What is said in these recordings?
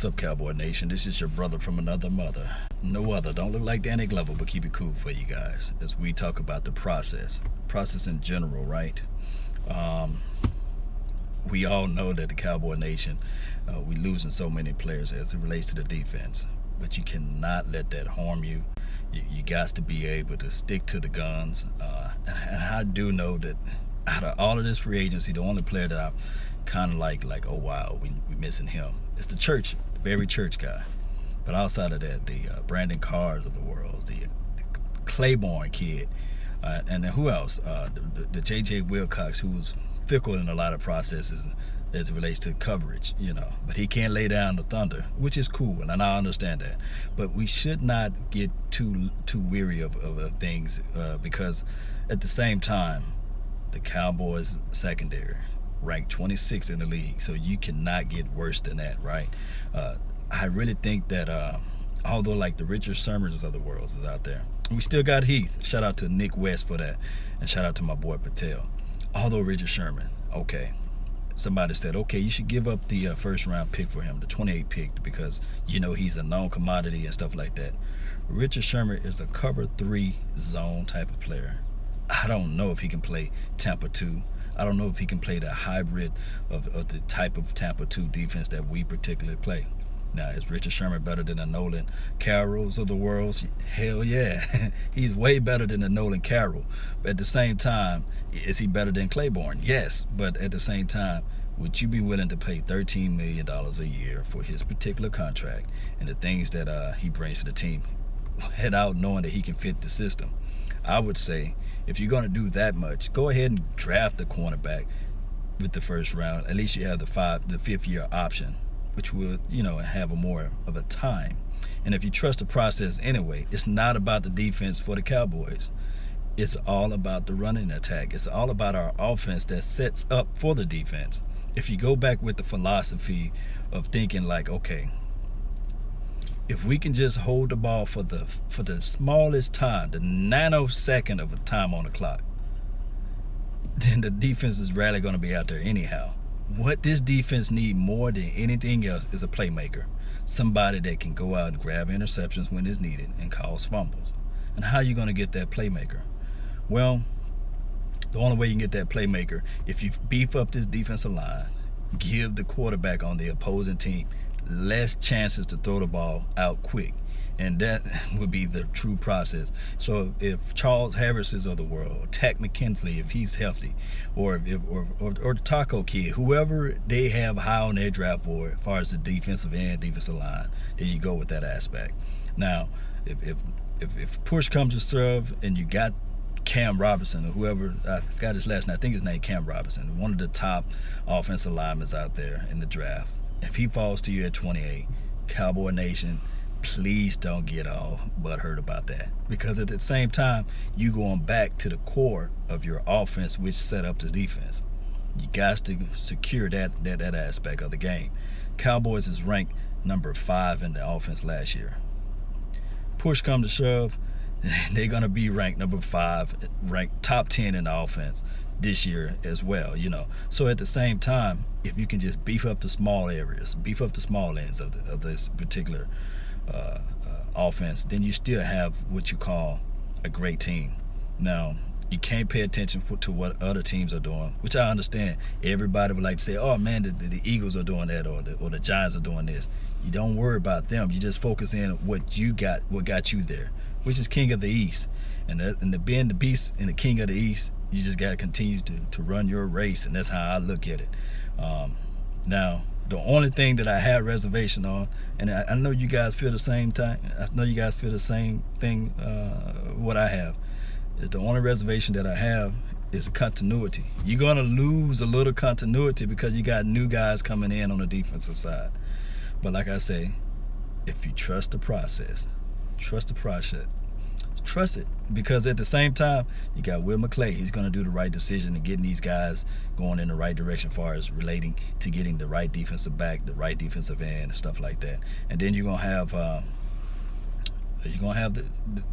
What's up, Cowboy Nation? This is your brother from another mother. No other. Don't look like Danny Glover, but keep it cool for you guys as we talk about the process in general, right? We all know that the Cowboy Nation, we losing so many players as it relates to the defense, but you cannot let that harm you. You got to be able to stick to the guns. And I do know that out of all of this free agency, the only player that I kind of like, oh wow, we missing him. It's the Church, the very Church guy. But outside of that, the Brandon Carrs of the world, the Claiborne kid, and then who else? The J.J. Wilcox, who was fickle in a lot of processes as it relates to coverage, but he can't lay down the thunder, which is cool, and I understand that. But we should not get too weary of things because at the same time, the Cowboys secondary ranked 26th in the league, so you cannot get worse than that, right? I really think that although like the Richard Shermans of the world is out there, we still got Heath. Shout out to Nick West for that, and shout out to my boy Patel. Although Richard Sherman, okay, somebody said, okay, you should give up the first round pick for him, the 28 pick, because he's a known commodity and stuff like that. Richard Sherman is a cover 3 zone type of player. I don't know if he can play Tampa 2. I don't know if he can play the hybrid of the type of Tampa 2 defense that we particularly play. Now, is Richard Sherman better than the Nolan Carrolls of the world? Hell yeah. He's way better than the Nolan Carroll. But at the same time, is he better than Claiborne? Yes. But at the same time, would you be willing to pay $13 million a year for his particular contract and the things that he brings to the team without knowing that he can fit the system? I would say if you're going to do that much, go ahead and draft the cornerback with the first round. At least you have the 5th year option, which would, have a more of a time. And if you trust the process anyway, it's not about the defense for the Cowboys. It's all about the running attack. It's all about our offense that sets up for the defense. If you go back with the philosophy of thinking like, okay, if we can just hold the ball for the smallest time, the nanosecond of a time on the clock, then the defense is rarely going to be out there anyhow. What this defense need more than anything else is a playmaker, somebody that can go out and grab interceptions when it's needed and cause fumbles. And how are you going to get that playmaker? Well, the only way you can get that playmaker, if you beef up this defensive line, give the quarterback on the opposing team less chances to throw the ball out quick, and that would be the true process. So if Charles Harris is of the world, Tack McKinley, if he's healthy, or the Taco Kid, whoever they have high on their draft board as far as the defensive end, defensive line, then you go with that aspect. Now, if push comes to shove and you got Cam Robinson or whoever, I forgot his last name, I think his name Cam Robinson, one of the top offensive linemen out there in the draft. If he falls to you at 28, Cowboy Nation, please don't get all butthurt about that. Because at the same time, you going back to the core of your offense, which set up the defense. You got to secure that aspect of the game. Cowboys is ranked number 5 in the offense last year. Push come to shove, they're going to be ranked number 5, ranked top 10 in the offense this year as well, So at the same time, if you can just beef up the small areas, beef up the small ends of this particular offense, then you still have what you call a great team. Now, you can't pay attention to what other teams are doing, which I understand. Everybody would like to say, oh man, the Eagles are doing that, or the Giants are doing this. You don't worry about them. You just focus in on what got you there, which is King of the East. And being the beast and the King of the East, you just got to continue to run your race, and that's how I look at it. Now, the only thing that I have reservation on, and I know you guys feel the same time. I know you guys feel the same thing. What I have is the only reservation that I have is the continuity. You're gonna lose a little continuity because you got new guys coming in on the defensive side. But like I say, if you trust the process, trust it, because at the same time, you got Will McClay. He's going to do the right decision and getting these guys going in the right direction as far as relating to getting the right defensive back, the right defensive end, and stuff like that. And then you're going to have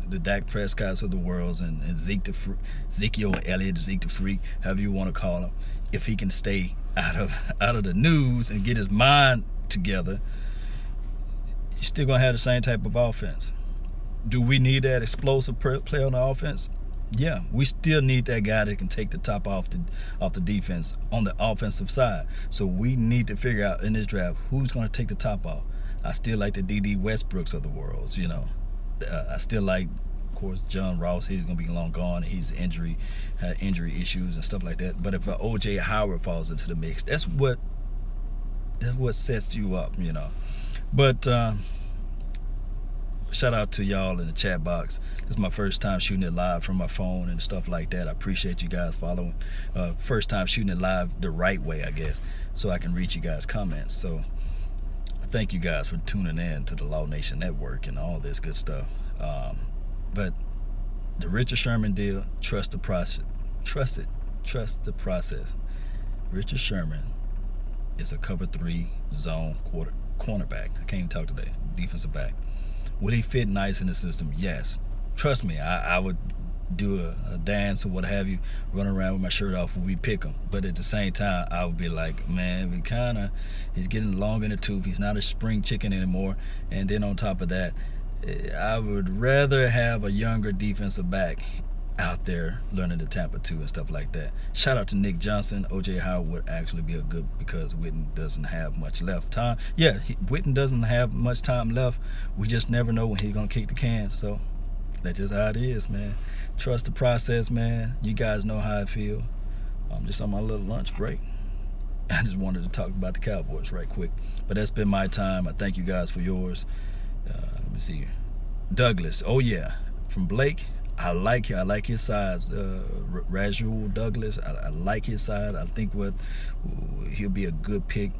the Dak Prescotts of the world and Ezekiel Elliott, Zeke the Freak, however you want to call him. If he can stay out of the news and get his mind together, you're still going to have the same type of offense. Do we need that explosive player on the offense? Yeah, we still need that guy that can take the top off the defense on the offensive side. So we need to figure out in this draft who's going to take the top off. I still like the D.D. Westbrooks of the world, you know. I still like, of course, John Ross. He's going to be long gone. He's injury issues and stuff like that. But if O.J. Howard falls into the mix, that's what sets you up, you know. But shout out to y'all in the chat box. This is my first time shooting it live from my phone and stuff like that. I appreciate you guys following. First time shooting it live the right way, I guess, so I can reach you guys' comments. So thank you guys for tuning in to the Law Nation Network and all this good stuff. But the Richard Sherman deal, trust the process. Trust it. Trust the process. Richard Sherman is a cover 3 zone cornerback. I can't even talk today. Defensive back. Will he fit nice in the system? Yes. Trust me, I would do a dance or what have you, run around with my shirt off when we pick him. But at the same time, I would be like, man, he's getting long in the tooth. He's not a spring chicken anymore. And then on top of that, I would rather have a younger defensive back out there learning the Tampa 2 and stuff like that. Shout out to Nick Johnson. O.J. Howard would actually be a good, because Witten doesn't have much left time. Yeah, Witten doesn't have much time left. We just never know when he's going to kick the can. So that's just how it is, man. Trust the process, man. You guys know how I feel. I'm just on my little lunch break. I just wanted to talk about the Cowboys right quick. But that's been my time. I thank you guys for yours. Let me see. Douglas. Oh, yeah. From Blake. I like his size. Rajul Douglas, I like his size. I think he'll be a good pick.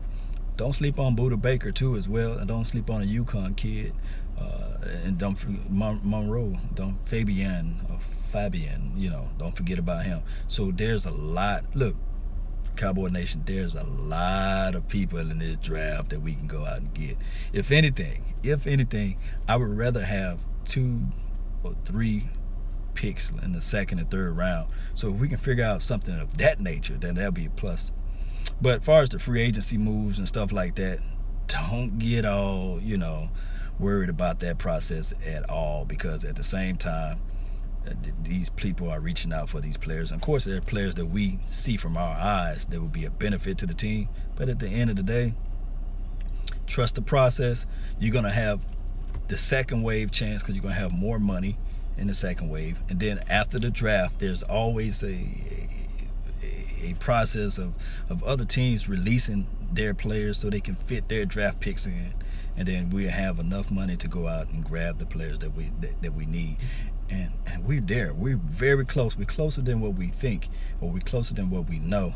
Don't sleep on Buda Baker too as well, and don't sleep on a UConn kid. And don't Monroe, Fabian, you know, don't forget about him. So there's a lot. Look, Cowboy Nation, there's a lot of people in this draft that we can go out and get. If anything, I would rather have 2 or 3 picks in the second and third round. So if we can figure out something of that nature, then that'll be a plus. But as far as the free agency moves and stuff like that, don't get all, you know, worried about that process at all, because at the same time, these people are reaching out for these players. And of course, there are players that we see from our eyes that will be a benefit to the team. But at the end of the day, trust the process. You're going to have the second wave chance because you're going to have more money in the second wave. And then after the draft, there's always a process of other teams releasing their players so they can fit their draft picks in, and then we have enough money to go out and grab the players that we need. And we're there. We're very close. We're closer than what we think, or we're closer than what we know.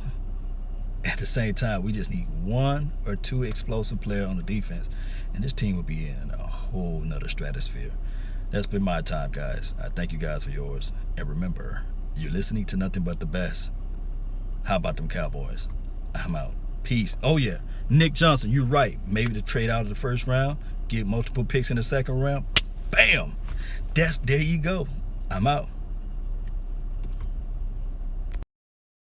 At the same time, we just need 1 or 2 explosive players on the defense, and this team will be in a whole nother stratosphere. That's been my time, guys. I thank you guys for yours. And remember, you're listening to nothing but the best. How about them Cowboys? I'm out. Peace. Oh, yeah. Nick Johnson, you're right. Maybe to trade out of the first round, get multiple picks in the second round. Bam! There you go. I'm out.